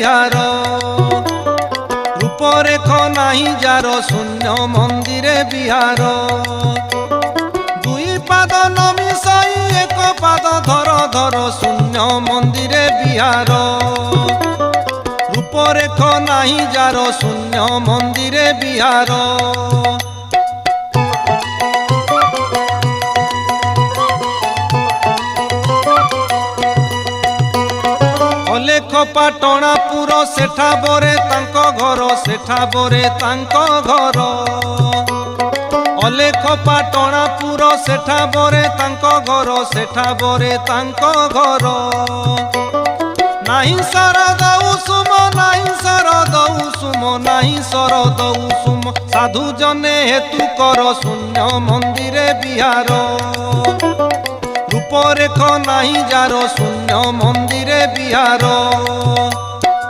বিহার রূপরেখ নাহি যার শূন্য মন্দিরে বিহার দুই পাদ নমিশাই এক পাদ ধর ধর শূন্য মন্দিরে বিহার রূপরেখ নাহি যার শূন্য মন্দিরে বিহার অলেখ পাটଣାপুର সেঠা বরে তাঙ্ক ঘর সেঠা বরে তাঙ্ক ঘর অলেখ পাটଣାপুର সেঠা বরে তাঙ্ক ঘর সেঠা বরে তাঙ্ক ঘর নাহি শরদ উসুম নাহি শরদ উসুম নাহি শরদ উসুম সাধু জনে হেতু কর শূন্য মন্দিরে বিহার রূপরেখ নাহি যার শূন্য মন্দিরে বিহার